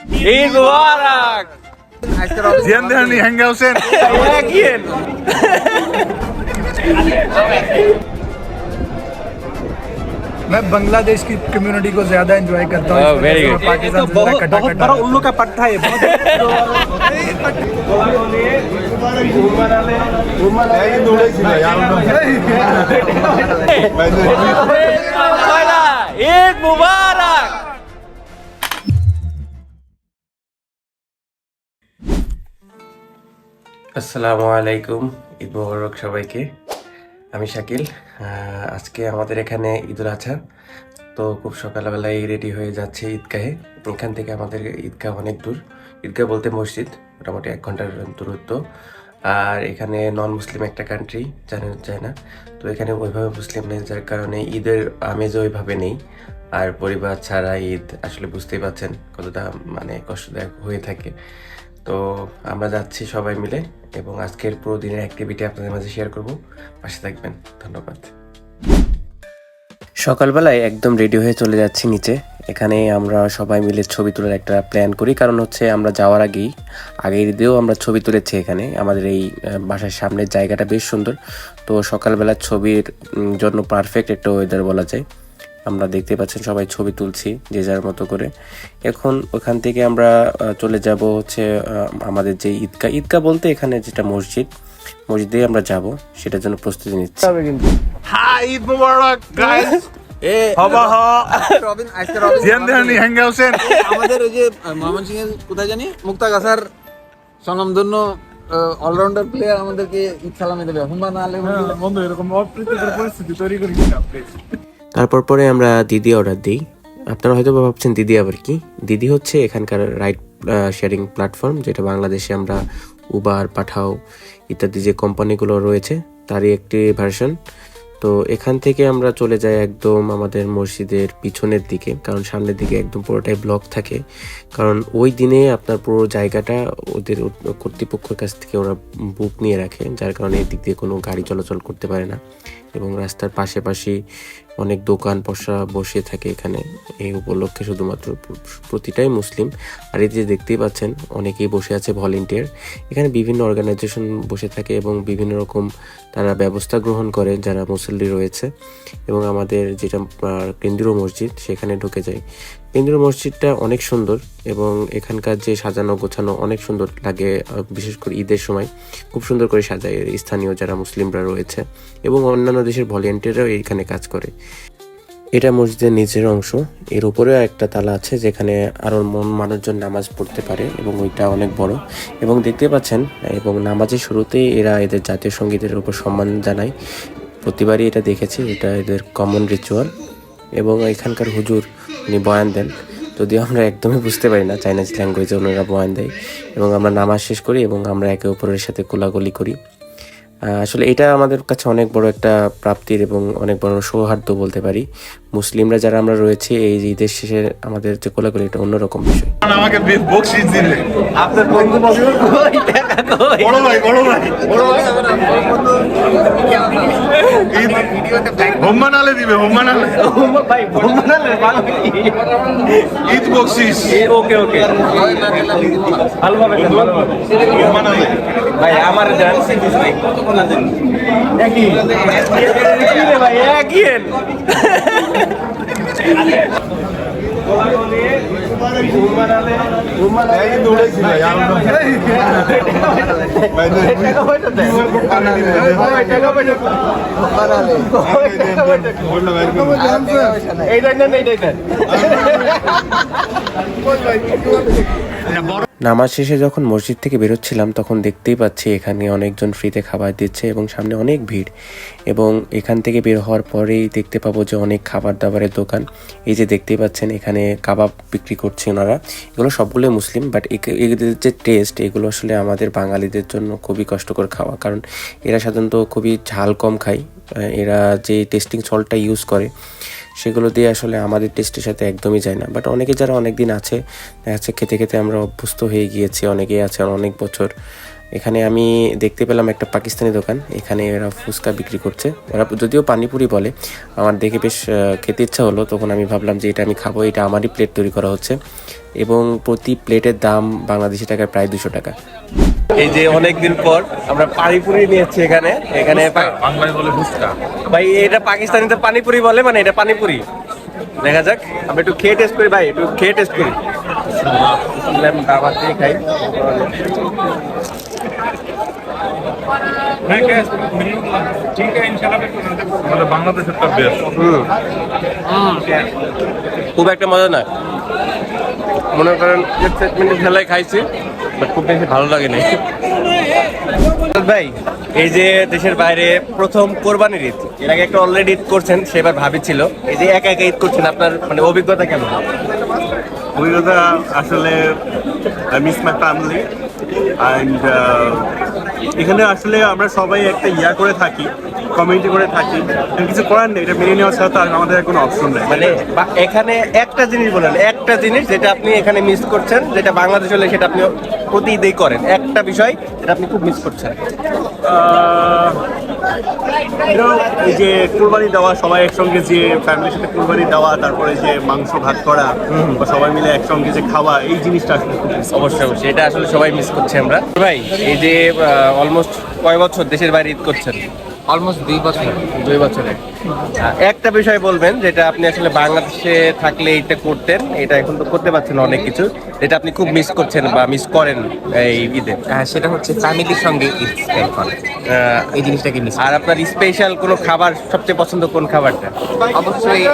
ঈদ মুবারক। জিয়ান দেহানি হ্যাঙ্গা হোসেন Again. मैं बांग्लादेश की कम्युनिटी को ज्यादा एंजॉय करता हूँ। Oh, very good. पाकिस्तान से बहुत बड़ा उल्लू का पट्टा है। ঈদ মুবারক। আসসালামু আলাইকুম, ঈদ মুবারক সবাইকে। আমি শাকিল। আজকে আমাদের এখানে ঈদুল আজহা, তো খুব সকালবেলায় রেডি হয়ে যাচ্ছে ঈদগাহে। এখান থেকে আমাদের ঈদগাহ অনেক দূর, ঈদগাহ বলতে মসজিদ, মোটামুটি 1 ঘন্টার দূরত্ব। আর এখানে নন মুসলিম একটা কান্ট্রি, জানা যায় না, তো এখানে ওইভাবে মুসলিম নেই, যার কারণে ঈদের আমেজ ওইভাবে নেই। আর পরিবার ছাড়া ঈদ আসলে বুঝতেই পারছেন কতটা মানে কষ্টদায়ক হয়ে থাকে। তো আমরা যাচ্ছি সবাই মিলে, এবং আজকের পুরো দিনের অ্যাক্টিভিটি আপনাদের মাঝে শেয়ার করব। পাশে থাকবেন, ধন্যবাদ। সকালবেলায় একদম রেডি হয়ে চলে যাচ্ছি নিচে। এখানে আমরা সবাই মিলে ছবি তোলার একটা প্ল্যান করি, কারণ হচ্ছে আমরা যাওয়ার আগের দিয়েও আমরা ছবি তুলেছি এখানে। আমাদের এই বাসার সামনের জায়গাটা বেশ সুন্দর, তো সকালবেলা ছবির জন্য পারফেক্ট একটা ওয়েদার বলা যায়। আমরা দেখতে পাচ্ছেন সবাই ছবি তুলছি যে যার মতো করে। এখন ওখান থেকে আমরা চলে যাব হচ্ছে আমাদের যে ঈদগাহ বলতে এখানে যেটা মসজিদে আমরা যাব, সেটার জন্য প্রস্তুতি নিচ্ছি। হাই ঈদ মুবারক গাইস হবা হ জিয়ান দেহানি হ্যাঙ্গা হোসেন আমাদের ওই যে ময়মনসিংহের কোথায় জানি মুক্তাগাছার স্বনামধন্য অলরাউন্ডার প্লেয়ার আমাদেরকে ঈদ সালামি দেবে। হুম্বা না আলে বন্ধু এরকম অপ্রীতিকর পরিস্থিতি তৈরি করিস না প্লিজ। তারপর পরে আমরা দিদি অর্ডার দিই। আপনারা হয়তো ভাবছেন দিদি আবার কি? দিদি হচ্ছে এখানকার রাইড শেয়ারিং প্ল্যাটফর্ম, যেটা বাংলাদেশে আমরা উবার, পাঠাও ইত্যাদি যে কোম্পানিগুলো রয়েছে তারই একটি ভার্সন। তো এখান থেকে আমরা চলে যাই একদম আমাদের মসজিদের পিছনের দিকে, কারণ সামনের দিকে একদম পুরোটাই ব্লক থাকে। কারণ ওই দিনে আপনার পুরো জায়গাটা ওদের কর্তৃপক্ষের কাছ থেকে ওরা বুক নিয়ে রাখে, যার কারণে এই দিক দিয়ে কোনো গাড়ি চলাচল করতে পারে না। এবং রাস্তার পাশাপাশি অনেক দোকান বসে থাকে এখানে এই উপলক্ষে, শুধুমাত্র প্রতিটাই মুসলিম। আর এই যে দেখতেই পাচ্ছেন অনেকেই বসে আছে ভলেন্টিয়ার। এখানে বিভিন্ন অর্গানাইজেশন বসে থাকে এবং বিভিন্ন রকম তারা ব্যবস্থা গ্রহণ করে যারা মুসল্লি রয়েছে। এবং আমাদের যেটা কেন্দ্রীয় মসজিদ, সেখানে ঢুকে যায়। কেন্দ্রীয় মসজিদটা অনেক সুন্দর এবং এখানকার যে সাজানো গোছানো অনেক সুন্দর লাগে, বিশেষ করে ঈদের সময় খুব সুন্দর করে সাজায় স্থানীয় যারা মুসলিমরা রয়েছে, এবং অন্যান্য দেশের ভলেন্টিয়াররাও এখানে কাজ করে। এটা মসজিদের নিচের অংশ, এর উপরেও একটা তালা আছে যেখানে আরও মানুষজন নামাজ পড়তে পারে, এবং ওইটা অনেক বড়। এবং দেখতে পাচ্ছেন, এবং নামাজের শুরুতেই এরা এদের জাতীয় সঙ্গীতের উপর সম্মান জানায়। প্রতিবারই এটা দেখেছি, এটা এদের কমন রিচুয়াল। এবং এখানকার হুজুর উনি বয়ান দেন, যদিও আমরা একদমই বুঝতে পারি না, চাইনিজ ল্যাঙ্গুয়েজে ওনারা বয়ান দেয়। এবং আমরা নামাজ শেষ করি এবং আমরা একে অপরের সাথে কোলাকুলি করি। আসলে এটা আমাদের কাছে অনেক বড় একটা প্রাপ্তির এবং অনেক বড় সৌহার্দ্য বলতে পারি। মুসলিমরা যারা আমরা রয়েছি, এই যে ঈদের শেষে আমাদের যে কোলাকুলি, এটা অন্যরকম বিষয়। আমাকে বকশিশ দিলে আপনার বন্ধু বড় ভাই হুম্মান আলে দিবে, হুম্মান আলে ভাই ঈদ বকশিশ। ওকে ভালোভাবে হুম্মান আলে ভাই আমার একই নামাজ শেষে যখন মসজিদ থেকে বেরোচ্ছিলাম, তখন দেখতেই পাচ্ছি এখানে অনেকজন ফ্রিতে খাবার দিচ্ছে এবং সামনে অনেক ভিড়। এবং এখান থেকে বের হওয়ার পরেই দেখতে পাবো যে অনেক খাবার দাবারের দোকান। এই যে দেখতেই পাচ্ছেন এখানে কাবাব বিক্রি করছে ওনারা। এগুলো সবগুলোই মুসলিম, বাট এদের যে টেস্ট, এগুলো আসলে আমাদের বাঙালিদের জন্য খুবই কষ্টকর খাওয়া, কারণ এরা সাধারণত খুবই ঝাল কম খায়। এরা যে টেস্টিং সল্টটা ইউজ করে, সেগুলো দিয়ে আসলে আমাদের টেস্টের সাথে একদমই যায় না। বাট অনেকে যারা অনেক দিন আছে, দেখা যাচ্ছে খেতে খেতে আমরা অভ্যস্ত হয়ে গিয়েছি, অনেকেই আছে অনেক বছর এখানে আমি দেখতে পেলাম একটা পাকিস্তানি দোকান, এখানে এরা ফুচকা বিক্রি করছে। ওরা যদিও পানিপুরি বলে, আমার দেখে বেশ খেতে ইচ্ছা হলো। তখন আমি ভাবলাম যে এটা আমি খাবো, এটা আমারই প্লেট তৈরি করা হচ্ছে এবং প্রতি প্লেটের দাম বাংলাদেশি টাকায় প্রায় 200 টাকা। এই যে অনেকদিন পর আমরা পানিপুরি নিয়েছি এখানে এখানে বাংলায় বলে ফুচকা। ভাই এটা পাকিস্তানিতে পানিপুরি বলে, মানে এটা পানিপুরি। দেখা যাক, আমরা একটু খেয়ে টেস্ট করি ভাই, একটু খেয়ে টেস্ট করি। দাবার দিয়ে খাই। আমাদের বাংলাদেশের তো বেস্ট। খুব একটা মজা না, মনে করেন 1 মিনিট খেলায় খাইছি, বাট খুব বেশি ভালো লাগে না। ভাই এই যে দেশের বাইরে প্রথম কোরবানির ঈদ, এর আগে একটা অলরেডি ঈদ করছেন, সেবার ভাবি ছিল, এই যে একা একা ঈদ করছেন, আপনার মানে অভিজ্ঞতা কেমন? অভিজ্ঞতা আসলে I miss my family and এখানে আসলে আমরা সবাই একটা করে থাকি, কমিউনিটি করে থাকি, কিছু করার নেই, এটা মেনে নেওয়া ছাড়া তো আর আমাদের কোনো অপশন নেই। মানে এখানে একটা জিনিস বলেন, একটা জিনিস যেটা আপনি এখানে মিস করছেন, যেটা বাংলাদেশ হলে সেটা আপনি প্রতি ঈদেই করেন, একটা বিষয় যেটা আপনি খুব মিস করছেন। এই যে কুরবানি দেওয়া, সবাই একসঙ্গে যে ফ্যামিলির সাথে কুরবানি দেওয়া, তারপরে যে মাংস ভাগ করা বা সবাই মিলে একসঙ্গে যে খাওয়া, এই জিনিসটা আসলে খুব miss করি। অবশ্যই অবশ্যই, এটা আসলে সবাই মিস করছে আমরা। ভাই এই যে অলমোস্ট কয় বছর দেশের বাইরে ঈদ করছেন? অলমোস্ট 2 বছর। 2 বছরে একটা বিষয় বলবেন যেটা আপনি আসলে বাংলাদেশে থাকলে এটা করতেন, এটা এখন তো করতে পারছেন না, অনেক কিছু যেটা আপনি খুব মিস করছেন বা মিস করেন এই ঈদে। সেটা হচ্ছে ফ্যামিলির সঙ্গে ঈদ স্পেন্ড করা, এই জিনিসটাকে মিস। আর আপনার স্পেশাল কোনো খাবার সবচেয়ে পছন্দ কোন খাবারটা? অবশ্যই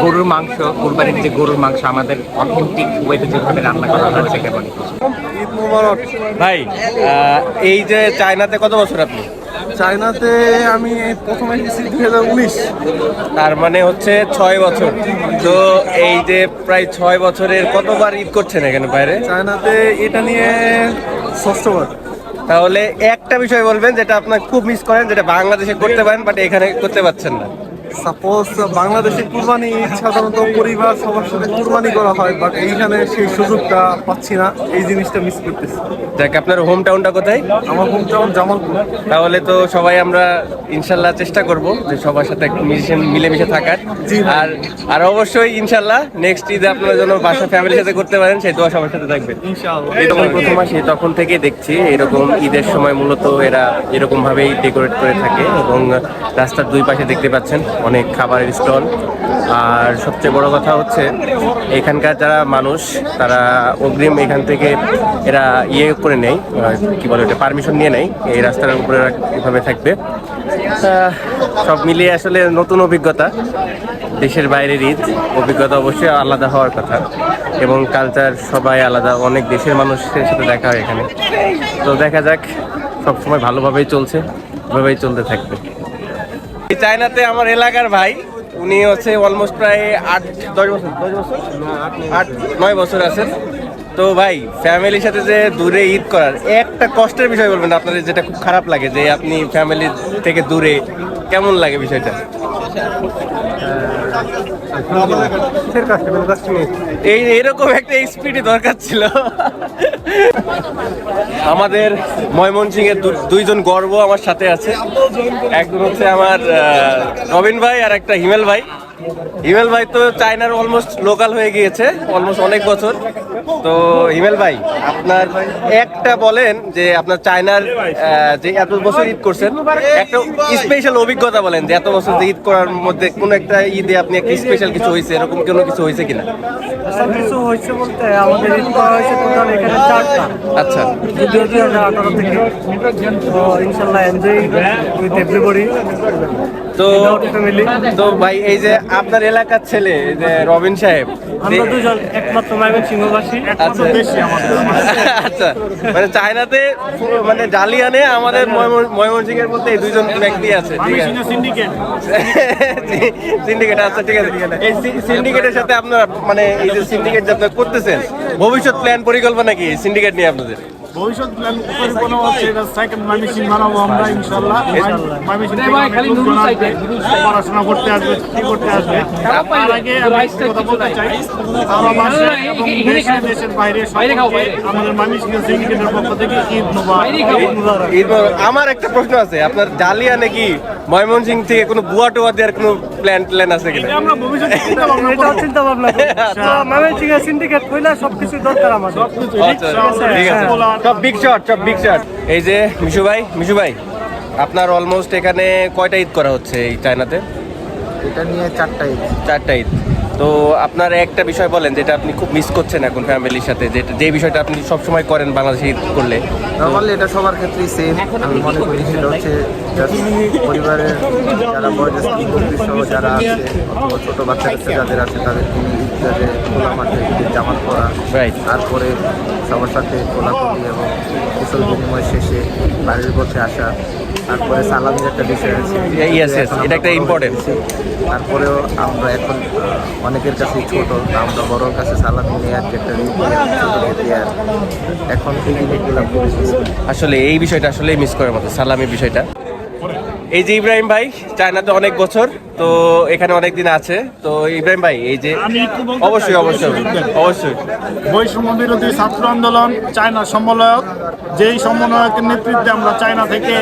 গরুর মাংস, কুরবানির যে গরুর মাংস আমাদের অথেন্টিক ওয়েতে যেভাবে রান্না করা হয় সেটা বলি। ঈদ মোবারক। ভাই এই যে চায়নাতে কত বছর আপনি? চায়নাতে আমি প্রথমে গেছি 2019। তার মানে হচ্ছে 6 বছর। তো এই যে প্রায় 6 বছরের কতবার ঈদ করছেন এখানে বাইরে? চায়নাতে এটা নিয়ে ষষ্ঠবার। তাহলে একটা বিষয় বলবেন যেটা আপনার খুব মিস করেন, যেটা বাংলাদেশে করতে পারেন বাট এখানে করতে পারছেন না। সাপোজ বাংলাদেশে কুরবানি ঈদ সাধারণত পরিবার সবার সাথে কুরবানি করা হয়, বাট এইখানে সেই সুযোগটা পাচ্ছি না, এই জিনিসটা মিস করতেছি। যাক, আপনার হোম টাউনটা কোথায়? আমার হোম টাউন জামালপুর। তাহলে তো সবাই আমরা ইনশাল্লাহ চেষ্টা করব যে সবার সাথে একটু মিলেমিশে থাকার। আর আর অবশ্যই ইনশাল্লাহ নেক্সট ঈদে আপনারা যেন বাসা ফ্যামিলির সাথে করতে পারেন, সেই দোয়া সবার সাথে থাকবেন ইনশাআল্লাহ। যখন প্রথম আসি তখন থেকে দেখছি এরকম ঈদের সময় মূলত এরা এরকম ভাবেই ডেকোরেট করে থাকে এবং রাস্তার দুই পাশে দেখতে পাচ্ছেন অনেক খাবারের স্টল। আর সবচেয়ে বড় কথা হচ্ছে এখানকার যারা মানুষ তারা অগ্রিম এখান থেকে এরা করে নেয়, কি বলে ওটা, পারমিশন নিয়ে নেয় এই রাস্তার উপরে এভাবে থাকবে। সব মিলিয়ে আসলে নতুন অভিজ্ঞতা, দেশের বাইরের ঈদ অভিজ্ঞতা অবশ্যই আলাদা হওয়ার কথা এবং কালচার সবাই আলাদা, অনেক দেশের মানুষের সাথে দেখা হয় এখানে। তো দেখা যাক, সবসময় ভালোভাবেই চলছে, এভাবেই চলতে থাকবে। চায়নাতে আমার এলাকার ভাই, উনি হচ্ছে অলমোস্ট প্রায় 8-9 বছর আছেন। তো ভাই ফ্যামিলির সাথে যে দূরে ঈদ করার একটা কষ্টের বিষয় বলবেন আপনাদের, যেটা খুব খারাপ লাগে যে আপনি ফ্যামিলি থেকে দূরে, কেমন লাগে বিষয়টা? এইরকম একটা এক্সপিরিয়েন্স দরকার ছিল। আমাদের ময়মনসিংহের দুইজন গর্ব আমার সাথে আছে, একজন হচ্ছে আমার রবিন ভাই আর একটা হিমেল ভাই। হিমেল ভাই তো চায়নার অলমোস্ট লোকাল হয়ে গিয়েছে অলমোস্ট অনেক বছর। তো হিমেল ভাই, আপনার একটা বলেন যে আপনার চায়নার যে এত বছর ঈদ করছেন একটা স্পেশাল অভিজ্ঞতা বলেন, যে এত বছর ঈদ করার মধ্যে কোন একটা ঈদে আপনি একটা স্পেশাল কিছু হয়েছে, এরকম কোনো কিছু হয়েছে কিনা? কিছু হয়েছে বলতে আমাদের ঈদ করা হয়েছে টোটাল এখানে 4টা। আচ্ছা, যদিও 2018 থেকে, তো ইনশাআল্লাহ এনজয় উইথ এভরিবডি। তো ভাই এই যে আপনার এলাকার ছেলে এই যে রবিন সাহেব, আমরা দুজন একমাত্র ময়মনসিংহবাসী। আচ্ছা আচ্ছা, মানে চায়নাতে মানে ডালিয়ানে আমাদের ময়মনসিংহের মধ্যে এই দুইজন ব্যক্তি আছে, ঠিক আছে? সিন্ডিকেট, আচ্ছা ঠিক আছে। এই সিন্ডিকেটের সাথে আপনার মানে এই যে সিন্ডিকেট যে আপনারা করতেছেন, ভবিষ্যৎ প্ল্যান পরিকল্পনা কি সিন্ডিকেট নিয়ে আপনাদের? ভবিষ্যৎ প্ল্যান পরিকল্পনা হচ্ছে এটা সেকেন্ড ময়মনসিংহ বানাবো আমরা ইনশাআল্লাহ। ময়মনসিংহ থেকে পড়াশোনা করতে আসবে, চাকরি করতে আসবে। তার আগে আমি একটা কথা বলতে চাই, আমার বাসা এবং দেশের বাইরে সকলকে আমাদের ময়মনসিংহ সিন্ডিকেটের পক্ষ থেকে ঈদ মোবারক। আমার একটা প্রশ্ন আছে, আপনার জালিয়া নাকি ময়মনসিংহ থেকে কোনো বুয়া টুয়া দেওয়ার কোনো প্ল্যান আছে কিনা? আমরা ভবিষ্যতে চিন্তা ভাবনা ময়মনসিংহ সিন্ডিকেট হইলে সবকিছু দরকার আমাদের, সবকিছু ঠিক আছে, সব বিগ শট। এই যে মিশু ভাই আপনার অলমোস্ট এখানে কয়টা ঈদ করা হচ্ছে এই চায়নাতে? এটা নিয়ে 4টা ঈদ। তো আপনার একটা বিষয় বলেন যেটা আপনি খুব মিস করছেন এখন ফ্যামিলির সাথে, যে বিষয়টা আপনি সবসময় করেন বাংলাদেশে ঈদ করলে। নর্মালি এটা সবার ক্ষেত্রেই সেম। আমি মনে করি সেটা হচ্ছে পরিবারের যারা বয়োজ্যেষ্ঠ সহ যারা আছে অথবা ছোটো বাচ্চা কাচ্চা যাদের আছে তাদেরকে ঈদগাহে খোলা মাঠে ঈদের জামাত পরা, রাইট, তারপরে সবার সাথে কোলাকুলি এবং কুশল বিনিময় শেষে বাড়ির পথে আসা, তারপরে সালামির একটা বিষয় আছে। Yes, এটা একটা ইম্পর্টেন্ট। তারপরেও আমরা এখন অনেকের কাছেই ছোট, আমরা বড়োর কাছে সালামি নেওয়ার যে একটা রীতি দেওয়ার, এখন এই জিনিসগুলো আসলে এই বিষয়টা আসলে মিস করার মতো, সালামি বিষয়টা। এই যে ইব্রাহিম ভাই চায়নাতে অনেক বছর, তো এখানে অনেক দিন আছে। তো ইব্রাহিম ভাই এই যে অবশ্যই বৈষম্য বিরোধী ছাত্র আন্দোলন চায়না সমন্বয়ক, যেই সমন্বয়কের নেতৃত্বে আমরা চায়না থেকে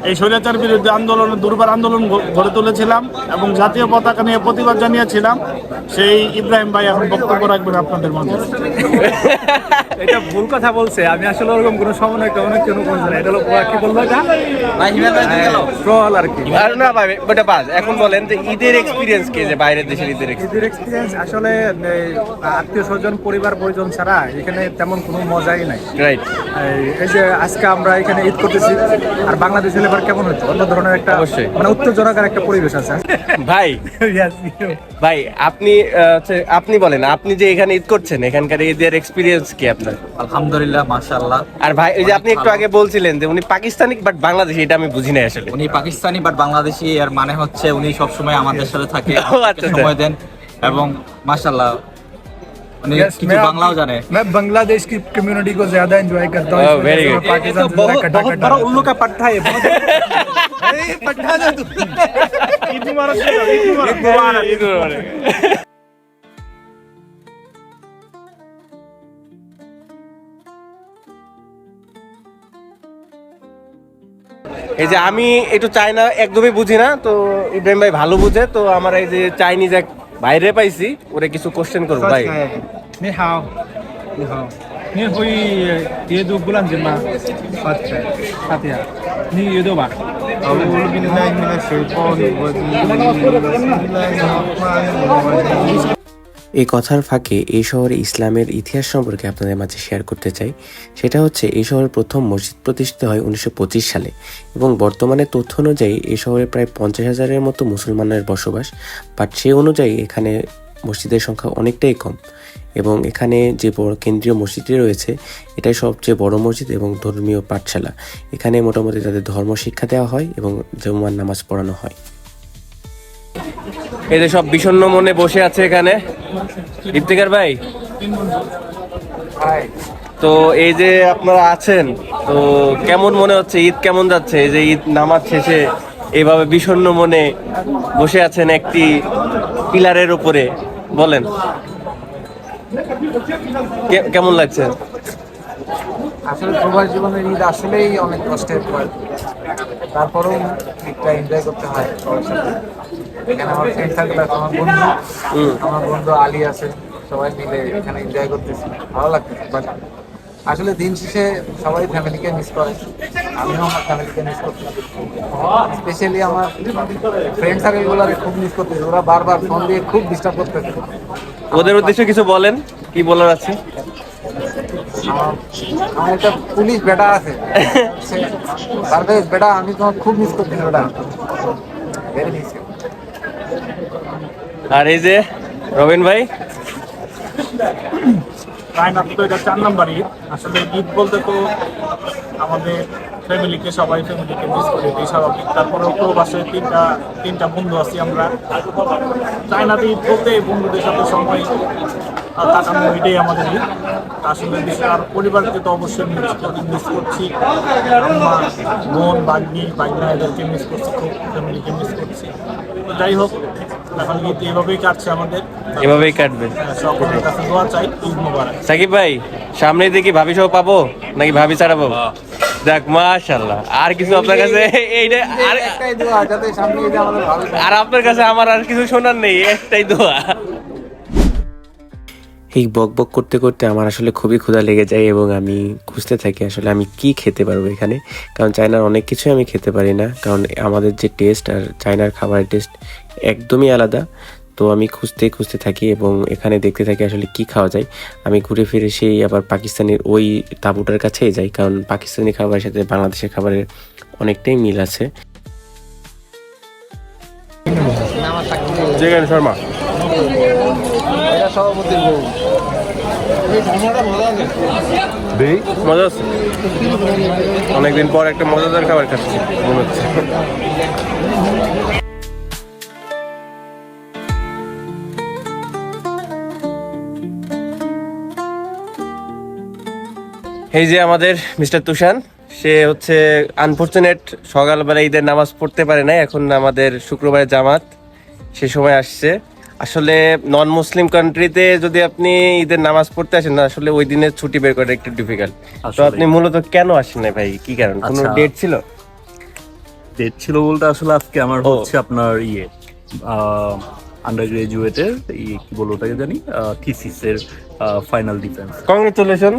এই স্বৈরাচার বিরুদ্ধে আন্দোলন, দুর্বার আন্দোলন গড়ে তুলেছিলাম এবং জাতীয় পতাকা নিয়ে প্রতিবাদ জানিয়েছিলাম, সেই ইব্রাহিম ভাই এখন বক্তব্য রাখবেন আপনাদের মধ্যে। এটা ভুল কথা বলছে, আমি আসলে ওরকম কোনো সমন্বয় কোনো করছি না। এটা হলো কি বলবো, এটা ট্রল আর কি। আর না ভাই ওটা বাদ, এখন বলেন যে ঈদের এক্সপিরিয়েন্স কি, যে বাইরের দেশের ঈদের এক্সপিরিয়েন্স আসলে আত্মীয় স্বজন পরিবার পরিজন ছাড়া এখানে তেমন কোনো মজাই নাই। রাইট, এই যে আজকে আমরা এখানে ঈদ করতেছি, আর বাংলাদেশ হলে এবার কেমন হচ্ছে, অন্য ধরনের একটা অবশ্যই মানে উত্তেজনকার একটা পরিবেশ আছে। ভাই আপনি বলেন, আপনি যে এখানে ঈদ করছেন, এখানকার ঈদের এক্সপিরিয়েন্স কি আপনার? আলহামদুলিল্লাহ, মাশাআল্লাহ। আর ভাই ওই যে আপনি একটু আগে বলছিলেন যে উনি পাকিস্তানি বাট বাংলাদেশি, এটা আমি বুঝি নাই আসলে। উনি পাকিস্তানি বাট বাংলাদেশি, এর মানে হচ্ছে উনি সবসময় আমাদের সাথে থাকে, আচ্ছা, সময় দেন এবং মাশাআল্লাহ উনি কিছু বাংলাও জানে। मैं बांग्लादेश की कम्युनिटी को ज्यादा एंजॉय करता हूँ। very good. पाकिस्तान से ज्यादा कटा कटा उल्लू का पट्टा है। ঈদ মোবারক। এই যে আমি একটু চায়না একদমই বুঝি না, তো ইব্রাহিম ভাই ভালো বুঝে, তো আমার এই যে চাইনিজ এক বাইরে পাইছি, ওরে কিছু কোশ্চেন করবো ভাই। 你好，你好，你会阅读布兰吉吗？法蒂亚，你阅读吧。 এই কথার ফাঁকে এই শহরে ইসলামের ইতিহাস সম্পর্কে আপনাদের মাঝে শেয়ার করতে চাই। সেটা হচ্ছে এই শহরের প্রথম মসজিদ প্রতিষ্ঠিত হয় 1925 সালে এবং বর্তমানে তথ্য অনুযায়ী এই শহরে প্রায় 50,000-এর মতো মুসলমানের বসবাস, বাট সেই অনুযায়ী এখানে মসজিদের সংখ্যা অনেকটাই কম। এবং এখানে যে বড় কেন্দ্রীয় মসজিদটি রয়েছে, এটাই সবচেয়ে বড় মসজিদ এবং ধর্মীয় পাঠশালা। এখানে মোটামুটি তাদের ধর্ম শিক্ষা দেওয়া হয় এবং জুমার নামাজ পড়ানো হয়। এই যে সব বিষণ্ণ মনে বসে আছে এখানে। ইফতিকার ভাই, তো এই যে আপনারা আছেন, তো কেমন মনে হচ্ছে, ঈদ কেমন যাচ্ছে? এই যে ঈদ নামাজ শেষে এইভাবে বিষণ্ণ মনে বসে আছেন একটি পিলারের উপরে, বলেন কেমন লাগছে? আসলে প্রবাস জীবনের ঈদ আসলেই অনেক কষ্টের পর, তারপরেও ঈদটা এনজয় করতে হয় সবার সাথে। এখানে আমার ফ্রেন্ড সার্কেল আছে, আমার বন্ধু আলী আছে, সবাই মিলে এখানে এনজয় করতেছি, ভালো লাগতেছে। বাট আসলে দিন শেষে সবাই ফ্যামিলিকে মিস করে, আমিও আমার ফ্যামিলিকে মিস করতেছি। স্পেশালি আমার ফ্রেন্ড সার্কেলগুলোকে খুব মিস করতেছি, ওরা বারবার ফোন দিয়ে খুব ডিস্টার্ব করতেছে। ওদের উদ্দেশ্যে কিছু বলেন, কি বলার আছে? আমার একটা পুলিশ বেটা আছে, পারভেজ বেটা, আমি তোমার খুব মিস করতেছি বেটা, ভেরি মিস। আর এই যে রবিন ভাই, চায়নাতে তো এটা 4 নাম্বার ঈদ। আসলে ঈদ বলতে তো আমাদের ফ্যামিলিকে মিস করে দিই স্বাভাবিক। তারপরেও প্রবাসে তিনটা বন্ধু আছি আমরা। চায়নাতে ঈদ বলতে বন্ধুদের সাথে সময় কাটানো, এটাই আমাদের ঈদ। আসলে বিষয় আর পরিবারকে তো অবশ্যই মিস করছি, আম্মা, বোন, বাগনা এদেরকে মিস করছি, খুব ফ্যামিলিকে মিস করছি। তো যাই হোক, এখন ঈদ এভাবেই কাটছে আমাদের, এভাবেই কাটবে। সকলের কাছে দোয়া চাই, ঈদ মোবারক। সাকিব ভাই, সামনে দেখি ভাবি সহ পাবো নাকি ভাবি ছাড়া পাবো? যাক, মাশাআল্লাহ। আর কিছু আপনার কাছে এইটা আর একটাই দোয়া, যাতে সামনে ঈদে আমাদের ভালো থাকে। আর আপনার কাছে আমার আর কিছু শোনার নেই, একটাই দোয়া। এই বক বক করতে করতে আমার আসলে খুবই ক্ষুধা লেগে যায় এবং আমি খুঁজতে থাকি আসলে আমি কি খেতে পারবো এখানে, কারণ চায়নার অনেক কিছুই আমি খেতে পারি না, কারণ আমাদের যে টেস্ট আর চায়নার খাবারের টেস্ট একদমই আলাদা। তো আমি খুঁজতে থাকি এবং এখানে দেখতে থাকি আসলে কি খাওয়া যায়। আমি ঘুরে ফিরে সেই আবার পাকিস্তানের ওই তাঁবুটার কাছেই যাই, কারণ পাকিস্তানি খাবারের সাথে বাংলাদেশের খাবারের অনেকটাই মিল আছে। চিকেন শর্মা এটা সভাপতির বউ। মজা আছে, অনেকদিন পর একটা মজাদার খাবার খাচ্ছি মনে হচ্ছে। এই যে আমাদের মিস্টার তুষান, সে হচ্ছে আনফরচুনেট সকালবেলা ঈদের নামাজ পড়তে পারে না। এখন আমাদের শুক্রবারে জামাত, সে সময় আসছে। আসলে নন মুসলিম কান্ট্রিতে যদি আপনি ঈদের নামাজ পড়তে আসেন না, আসলে ওই দিনের ছুটি বের করা একটু ডিফিকাল্ট। তো আপনি মূলত কেন আসেন না ভাই, কি কারণ? কোনো ডেট ছিল? ডেট ছিল বলতে আসলে আজকে আমার হচ্ছে আপনার আন্ডার গ্রাজুয়েটের কি বলবো ওটাকে জানি, থিসিস এর final defence. Congratulation,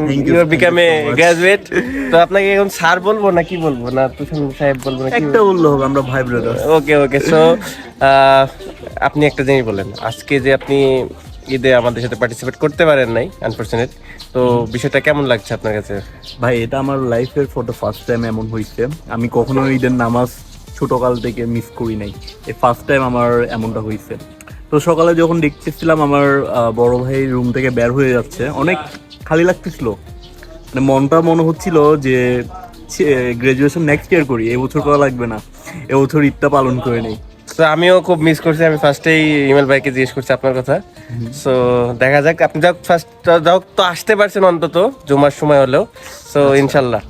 thank you, you are become a thank you so much. Graduate. তো আপনাকে এখন স্যার বলবো না কি বলবো, না তুষান সাহেব বলবো না? একটা বললে হবে, আমরা ভাই ব্রাদার। ওকে সো আপনি একটা জিনিস বলেন, আজকে যে আপনি ঈদে আমাদের সাথে পার্টিসিপেট করতে পারেন নাই আনফরচুনেট, তো বিষয়টা কেমন লাগছে আপনার কাছে? ভাই, এটা আমার লাইফের ফর দ্য ফার্স্ট টাইম এমন হয়েছে। আমি কখনো ঈদের নামাজ ছোটকাল থেকে মিস করি নাই, এই ফার্স্ট টাইম আমার এমনটা হয়েছে। তো সকালে যখন দেখতেছিলাম আমার বড় ভাই রুম থেকে বের হয়ে যাচ্ছে, অনেক খালি লাগতেছিল, মানে মনটা মনে হচ্ছিল যে গ্রাজুয়েশন নেক্সট ইয়ার করি, এবছর করা লাগবে না, এবছর ঈদটা পালন করে নেই। তো আমিও খুব মিস করছি। আমি ফার্স্টেই ইমেল ভাইকে জিজ্ঞেস করছি আপনার কথা। সো দেখা যাক, আপনি যাক ফার্স্ট যাক তো আসতে পারছেন অন্তত জুমার সময় হলেও। সো ইনশাল্লাহ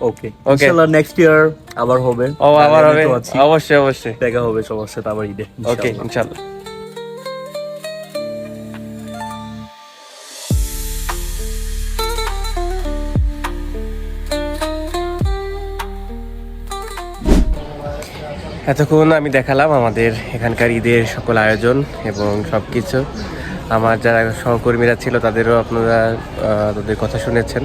ওকে, ইনশাআল্লাহ নেক্সট ইয়ার আবার হবে। আবার হবে, আমি তো আছি। অবশ্যই দেখা হবে সবার সাথে আবার ঈদে। ওকে ইনশাল্লাহ। এতক্ষণ আমি দেখালাম আমাদের এখানকার ঈদের সকল আয়োজন এবং সব কিছু। আমার যারা সহকর্মীরা ছিল তাদেরও আপনারা তাদের কথা শুনেছেন।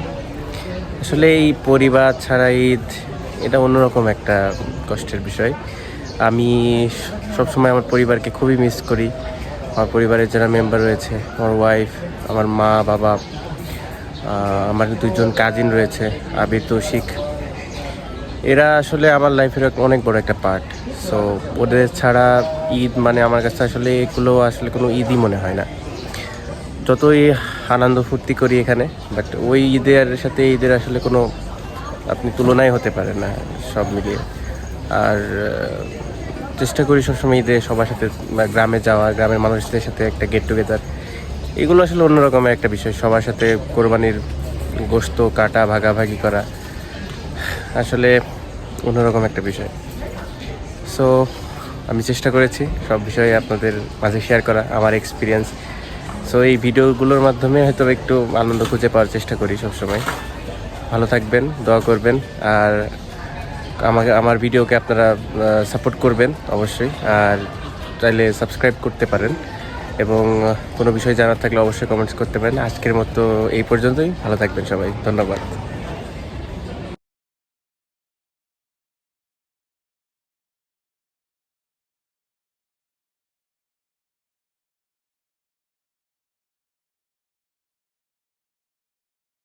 আসলে এই পরিবার ছাড়া ঈদ এটা অন্যরকম একটা কষ্টের বিষয়। আমি সবসময় আমার পরিবারকে খুবই মিস করি। আমার পরিবারের যারা মেম্বার রয়েছে, আমার ওয়াইফ, আমার মা বাবা, আমার 2জন কাজিন রয়েছে, আবির, তৌশিক, এরা আসলে আমার লাইফের অনেক বড় একটা পার্ট। সো ওদের ছাড়া ঈদ মানে আমার কাছে আসলে এগুলো আসলে কোনো ঈদই মনে হয় না। যতই আনন্দ ফুর্তি করি এখানে, বাট ওই ঈদের সাথে ঈদের আসলে কোনো আপনি তুলনাই হতে পারে না সব মিলিয়ে। আর চেষ্টা করি সবসময় ঈদে সবার সাথে গ্রামে যাওয়া, গ্রামের মানুষদের সাথে একটা গেট টুগেদার, এগুলো আসলে অন্যরকমের একটা বিষয়। সবার সাথে কোরবানির গোশত কাটা, ভাগাভাগি করা আসলে অন্যরকম একটা বিষয়। সো আমি চেষ্টা করেছি সব বিষয়ে আপনাদের মাঝে শেয়ার করা আমার এক্সপিরিয়েন্স। সো এই ভিডিওগুলোর মাধ্যমে হয়তো একটু আনন্দ খুঁজে পাওয়ার চেষ্টা করি সবসময়। ভালো থাকবেন, দোয়া করবেন, আর আমার ভিডিওকে আপনারা সাপোর্ট করবেন অবশ্যই। আর চাইলে সাবস্ক্রাইব করতে পারেন এবং কোনো বিষয় জানার থাকলে অবশ্যই কমেন্টস করতে পারেন। আজকের মতো এই পর্যন্তই। ভালো থাকবেন সবাই, ধন্যবাদ।